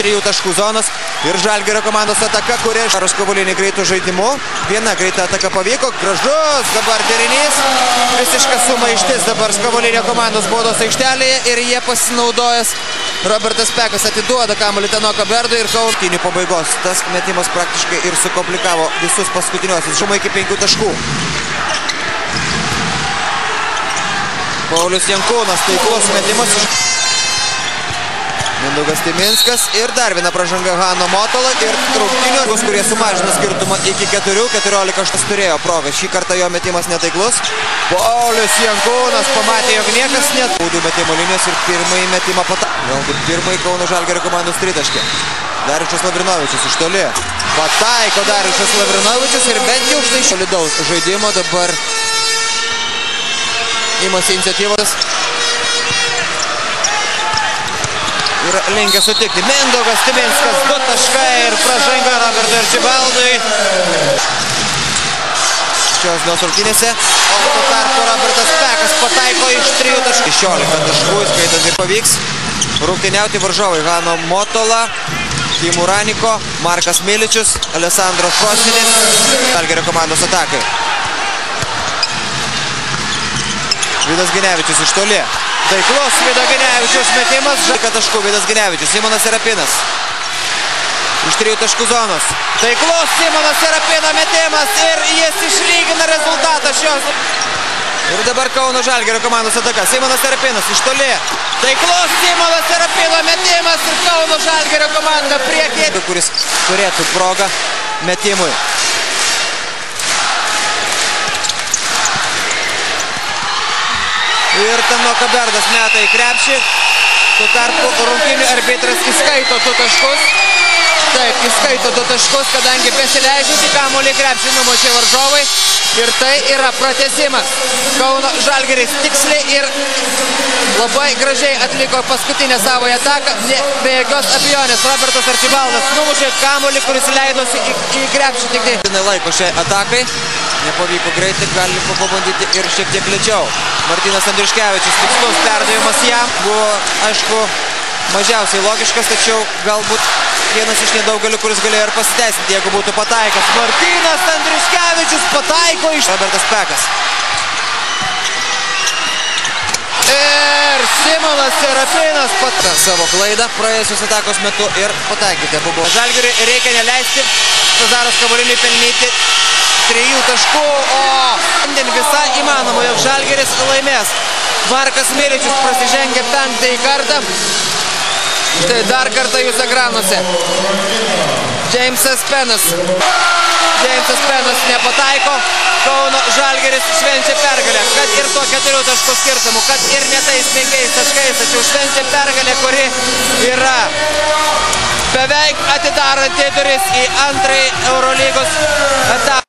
3 taškų zonos ir Žalgirio komandos ataka, kuri Kavulinį greitų žaidimu. Viena greita ataka pavyko, gražus dabar derinys, visiška sumaištis dabar Kavulinio komandos baudos aikštelėje ir jie pasinaudojęs. Robertas Pekas atiduoda kamuolį Tenoka Berdui ir Kauninių pabaigos. Tas metimas praktiškai ir sukomplikavo visus paskutiniosius. Žuma iki 5 taškų. Paulius Jankūnas, taiklus metimas. Mindaugas Timinskas ir dar viena pražanga Hano Motola ir rungtynių, kurie sumažino skirtumą iki 4, 14 turėjo progą. Šį kartą jo metimas netaiklus. Paulius Jankūnas pamatė, jog niekas net baudų metimo linijos ir pirmąjį metimą pataikė. Galbūt pirmąjį Kauno Žalgirio komandos tritaškį. Dariušas Lavrinovičius iš toli. Pataiko Dariušas Lavrinovičius ir bent jau štai solidaus žaidimo dabar imasi iniciatyvos. Ir linkia sutikti. Mindaugas Timinskas, 2 taškai ir pražanga Robertui Arčibaldui. Šios dienos rungtynėse. O tuo tarpu Robertas Pekas pataiko iš 3 taškų. 16 taškų, skaitant ir pavyks rungtyniauti varžovai. Hano Motola, Timu Raniko, Markas Miličius, Alessandro Frosinis. Žalgirio komandos atakai. Vidas Ginevičius iš toli. Taiklus Vido Ginevičius metimas. 12 taškų Vidas Ginevičius. Simonas Serapinas. Iš 3 taškų zonos. Taiklus Simonas Serapino metimas ir jis išlygina rezultatą šios. Ir dabar Kauno Žalgirio komandos ataka. Simonas Serapinas iš toli. Taiklus Simonas Serapino metimas ir Kauno Žalgirio komanda priekyje, kuris turėtų progą metimui. Ir Tenoka Berdas meta į krepšį. Tuo tarpu rungtynių arbitras įskaito 2 taškus. Taip, įskaito 2 taškus, kadangi besileidžiantį kamuolį krepšį numušė varžovai. Ir tai yra pratęsimas. Kauno Žalgiris tiksliai ir labai gražiai atliko paskutinę savo ataką. Be jokios abejonės Robertas Arčibaldas numušė kamuolį, kuris leidosi į krepšį tik tai. Laiko šiai atakai. Nepavyko greitai, galima pabandyti ir šiek tiek lėčiau. Martynas Andriuškevičius, tikslus perdavimas jam. Buvo, aišku, mažiausiai logiškas, tačiau galbūt vienas iš nedaugelių, kuris galėjo ir pasiteisinti, jeigu būtų pataikęs. Martynas Andriuškevičius pataiko iš Robertas Pekas. Ir Simonas Serapinas pataikė savo klaidą praėjusios atakos metu ir pataikyti. Žalgiriui reikia neleisti Zazaros Kavuliniui pelnyti 3 taškų, o šiandien visai įmanoma, jog Žalgiris laimės. Markas Miličius prasižengia 5. kartą. Štai dar kartą jūs ekranuose. Džeimsas Penas. Džeimsas Penas nepataiko. Kauno Žalgiris švenčia pergalę. Kad ir to 4 taškų skirtumu, kad ir ne tais 5 taškais, tačiau švenčia pergalę, kuri yra beveik atidaranti duris į antrąjį Eurolygos etapą.